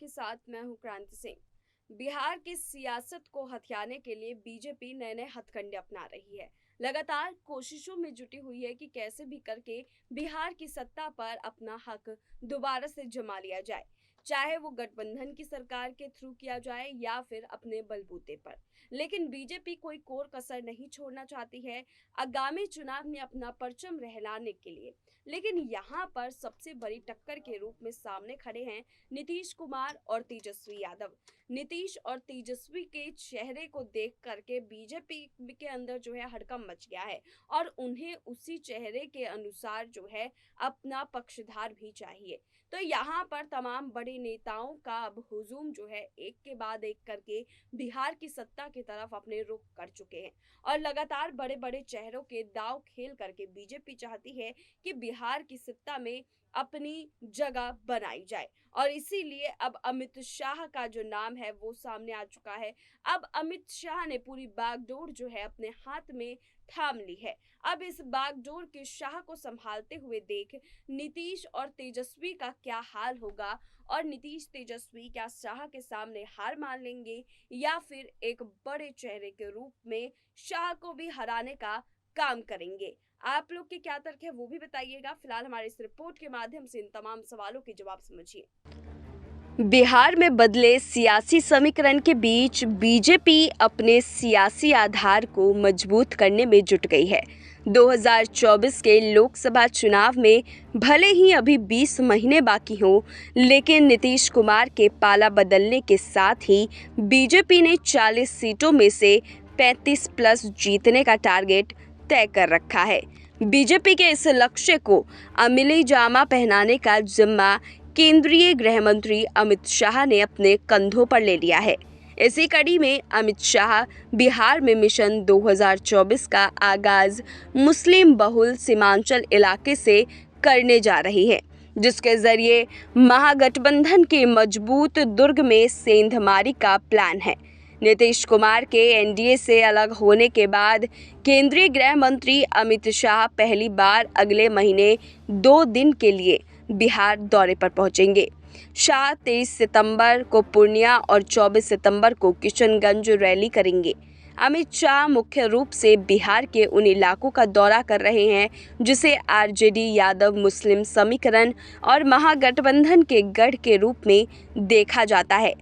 आपके साथ मैं हूं क्रांति सिंह। बिहार की सियासत को हथियाने के लिए बीजेपी नए नए हथकंडे अपना रही है। लगातार कोशिशों में जुटी हुई है कि कैसे भी करके बिहार की सत्ता पर अपना हक दोबारा से जमा लिया जाए, चाहे वो गठबंधन की सरकार के थ्रू किया जाए या फिर अपने बलबूते पर। लेकिन बीजेपी कोई कोर कसर नहीं छोड़ना चाहती है आगामी चुनाव में अपना परचम रहलाने के लिए। लेकिन यहाँ पर सबसे बड़ी टक्कर के रूप में सामने खड़े हैं नीतीश कुमार और तेजस्वी यादव। नीतीश और तेजस्वी के चेहरे को देख करके बीजेपी के अंदर जो है हड़कंप मच गया है और उन्हें उसी चेहरे के अनुसार जो है अपना पक्षधार भी चाहिए। तो यहाँ पर तमाम बड़े नेताओं का अब हुजूम जो है एक के बाद एक करके बिहार की सत्ता की तरफ अपने रुख कर चुके हैं और लगातार बड़े बड़े चेहरों के दांव खेल करके बीजेपी चाहती है कि बिहार की सत्ता में अपनी जगह बनाई जाए और इसीलिए अब अमित शाह का जो नाम है वो सामने आ चुका है। अब अमित शाह ने पूरी बागडोर जो है अपने हाथ में थाम ली है। अब इस बागडोर के शाह को संभालते हुए देख नीतीश और तेजस्वी का क्या हाल होगा और नीतीश तेजस्वी क्या शाह के सामने हार मान लेंगे या फिर एक बड़े चेहरे के रूप में शाह को भी हराने का काम करेंगे। आप लोग के क्या तर्क है वो भी बताइएगा। फिलहाल हमारे इस रिपोर्ट के माध्यम से इन तमाम सवालों के जवाब समझिए। बिहार में बदले सियासी समीकरण के बीच बीजेपी अपने सियासी आधार को मजबूत करने में जुट गई है। 2024 के लोकसभा चुनाव में भले ही अभी 20 महीने बाकी हों, लेकिन नीतीश कुमार के पाला बदलने के साथ ही बीजेपी ने 40 सीटों में से 35 प्लस जीतने का टारगेट तय कर रखा है। बीजेपी के इस लक्ष्य को अमली जामा पहनाने का जिम्मा केंद्रीय गृह मंत्री अमित शाह ने अपने कंधों पर ले लिया है। इसी कड़ी में अमित शाह बिहार में मिशन 2024 का आगाज मुस्लिम बहुल सीमांचल इलाके से करने जा रही है, जिसके जरिए महागठबंधन के मजबूत दुर्ग में सेंधमारी का प्लान है। नीतीश कुमार के एनडीए से अलग होने के बाद केंद्रीय गृह मंत्री अमित शाह पहली बार अगले महीने 2 दिन के लिए बिहार दौरे पर पहुंचेंगे। शाह 23 सितंबर को पूर्णिया और 24 सितंबर को किशनगंज रैली करेंगे। अमित शाह मुख्य रूप से बिहार के उन इलाकों का दौरा कर रहे हैं जिसे आरजेडी यादव मुस्लिम समीकरण और महागठबंधन के गढ़ के रूप में देखा जाता है।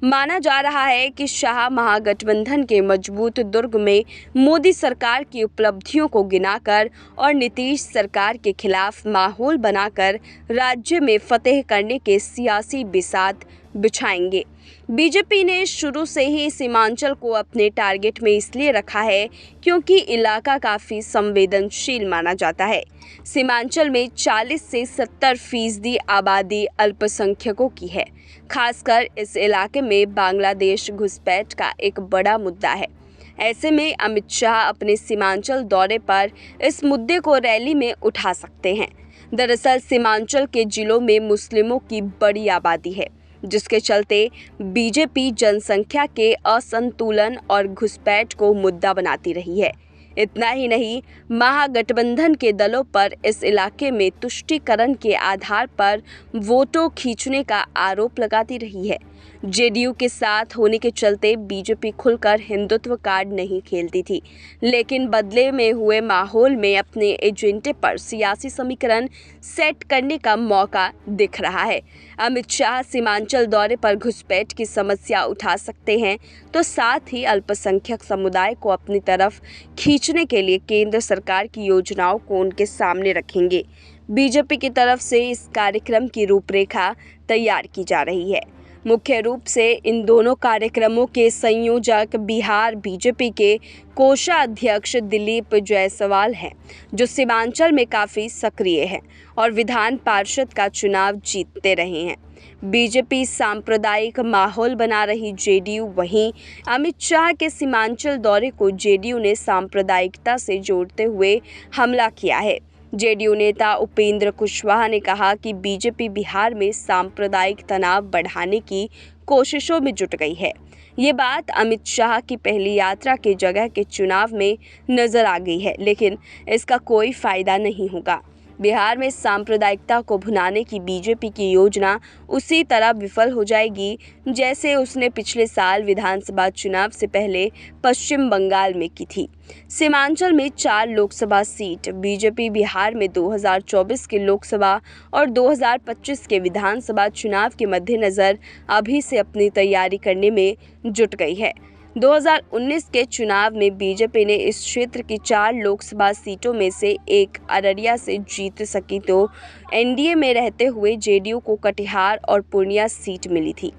माना जा रहा है कि शाह महागठबंधन के मजबूत दुर्ग में मोदी सरकार की उपलब्धियों को गिनाकर और नीतीश सरकार के खिलाफ माहौल बनाकर राज्य में फतेह करने के सियासी बिसात बिछाएंगे। बीजेपी ने शुरू से ही सीमांचल को अपने टारगेट में इसलिए रखा है क्योंकि इलाका काफ़ी संवेदनशील माना जाता है। सीमांचल में 40 से 70% आबादी अल्पसंख्यकों की है। खासकर इस इलाके में बांग्लादेश घुसपैठ का एक बड़ा मुद्दा है। ऐसे में अमित शाह अपने सीमांचल दौरे पर इस मुद्दे को रैली में उठा सकते हैं। दरअसल सीमांचल के जिलों में मुस्लिमों की बड़ी आबादी है, जिसके चलते बीजेपी जनसंख्या के असंतुलन और घुसपैठ को मुद्दा बनाती रही है। इतना ही नहीं, महागठबंधन के दलों पर इस इलाके में तुष्टीकरण के आधार पर वोटों खींचने का आरोप लगाती रही है। जेडीयू के साथ होने के चलते बीजेपी खुलकर हिंदुत्व कार्ड नहीं खेलती थी, लेकिन बदले में हुए माहौल में अपने एजेंडे पर सियासी समीकरण सेट करने का मौका दिख रहा है। अमित शाह सीमांचल दौरे पर घुसपैठ की समस्या उठा सकते हैं, तो साथ ही अल्पसंख्यक समुदाय को अपनी तरफ खींचने के लिए केंद्र सरकार की योजनाओं को उनके सामने रखेंगे। बीजेपी की तरफ से इस कार्यक्रम की रूपरेखा तैयार की जा रही है। मुख्य रूप से इन दोनों कार्यक्रमों के संयोजक बिहार बीजेपी के कोषाध्यक्ष दिलीप जायसवाल हैं, जो सीमांचल में काफ़ी सक्रिय हैं और विधान पार्षद का चुनाव जीतते रहे हैं। बीजेपी सांप्रदायिक माहौल बना रही जेडीयू, वहीं अमित शाह के सीमांचल दौरे को जेडीयू ने सांप्रदायिकता से जोड़ते हुए हमला किया है। जेडीयू नेता उपेंद्र कुशवाहा ने कहा कि बीजेपी बिहार में सांप्रदायिक तनाव बढ़ाने की कोशिशों में जुट गई है। ये बात अमित शाह की पहली यात्रा के जगह के चुनाव में नजर आ गई है, लेकिन इसका कोई फायदा नहीं होगा। बिहार में सांप्रदायिकता को भुनाने की बीजेपी की योजना उसी तरह विफल हो जाएगी जैसे उसने पिछले साल विधानसभा चुनाव से पहले पश्चिम बंगाल में की थी। सीमांचल में 4 लोकसभा सीट बीजेपी बिहार में 2024 के लोकसभा और 2025 के विधानसभा चुनाव के मद्देनजर अभी से अपनी तैयारी करने में जुट गई है। 2019 के चुनाव में बीजेपी ने इस क्षेत्र की 4 लोकसभा सीटों में से एक अररिया से जीत सकी तो एनडीए में रहते हुए जेडीयू को कटिहार और पूर्णिया सीट मिली थी।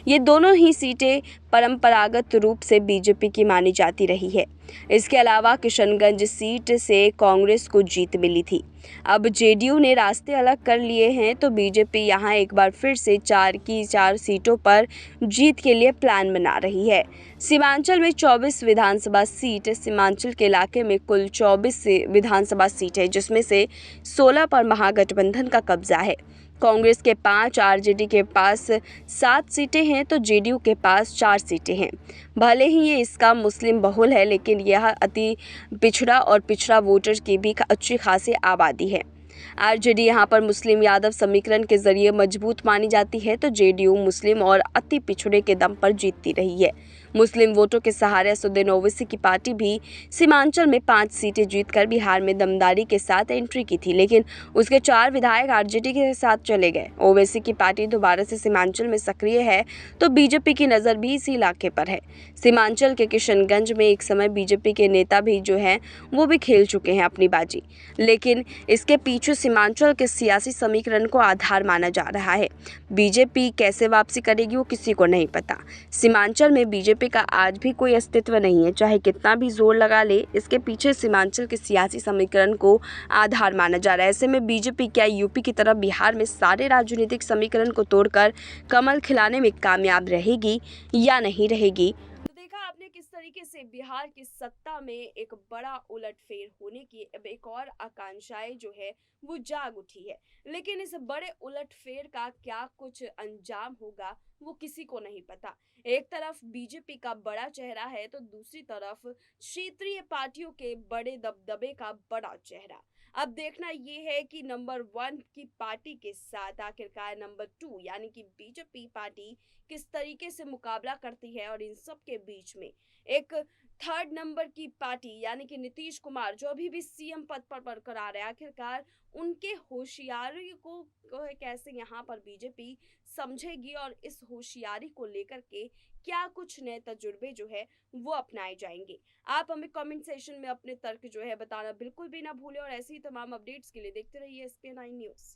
ये दोनों ही सीटें परंपरागत रूप से बीजेपी की मानी जाती रही है। इसके अलावा किशनगंज सीट से कांग्रेस को जीत मिली थी। अब जेडीयू ने रास्ते अलग कर लिए हैं तो बीजेपी यहां एक बार फिर से 4 की 4 सीटों पर जीत के लिए प्लान बना रही है। सीमांचल में 24 विधानसभा सीट, सीमांचल के इलाके में कुल 24 विधानसभा सीट है, जिसमें से 16 पर महागठबंधन का कब्जा है। कांग्रेस के 5, आरजेडी के पास 7 सीटें हैं तो जेडीयू के पास 4 सीटें हैं। भले ही ये इसका मुस्लिम बहुल है, लेकिन यह अति पिछड़ा और पिछड़ा वोटर की भी अच्छी खासी आबादी है। आरजेडी यहाँ पर मुस्लिम यादव समीकरण के जरिए मजबूत मानी जाती है तो जेडीयू मुस्लिम और अति पिछड़े के दम पर जीतती रही है। मुस्लिम वोटों के सहारे असदुद्दीन ओवैसी की पार्टी भी सीमांचल में 5 सीटें जीतकर बिहार में दमदारी के साथ एंट्री की थी, लेकिन उसके 4 विधायक आरजेडी के साथ चले गए। ओवैसी की पार्टी दोबारा से सीमांचल में सक्रिय है तो बीजेपी की नज़र भी इसी इलाके पर है। सीमांचल के किशनगंज में एक समय बीजेपी के नेता भी जो हैं वो भी खेल चुके हैं अपनी बाजी, लेकिन इसके पीछे सीमांचल के सियासी समीकरण को आधार माना जा रहा है। बीजेपी कैसे वापसी करेगी वो किसी को नहीं पता। सीमांचल में बीजेपी का आज भी कोई अस्तित्व नहीं है, चाहे कितना भी जोर लगा ले। इसके पीछे सीमांचल के सियासी समीकरण को आधार माना जा रहा है। ऐसे में बीजेपी क्या यूपी की तरह बिहार में सारे राजनीतिक समीकरण को तोड़कर कमल खिलाने में कामयाब रहेगी या नहीं रहेगी? तो देखा आपने किस तरीके से बिहार की सत्ता में एक बड़ा उलटफेर होने की अब एक और आकांक्षाएं जो है वो जाग उठी है, लेकिन इस बड़े उलटफेर का क्या कुछ अंजाम होगा वो किसी को नहीं पता। एक तरफ बीजेपी का बड़ा चेहरा है तो दूसरी तरफ क्षेत्रीय पार्टियों के बड़े दबदबे का बड़ा चेहरा। अब देखना ये है कि नंबर 1 की पार्टी के साथ आखिरकार नंबर 2 यानी कि बीजेपी पार्टी किस तरीके से मुकाबला करती है, और इन सब के बीच में एक 3rd नंबर की पार्टी यानी कि नीतीश कुमार जो अभी भी सीएम पद पर बरकरार है, आखिरकार उनके होशियारी को कैसे यहाँ पर बीजेपी समझेगी और इस होशियारी को लेकर के क्या कुछ नए तजुर्बे जो है वो अपनाए जाएंगे। आप हमें कमेंट सेशन में अपने तर्क जो है बताना बिल्कुल भी ना भूलें, और ऐसी ही तमाम अपडेट्स के लिए देखते रहिए SK9 न्यूज़।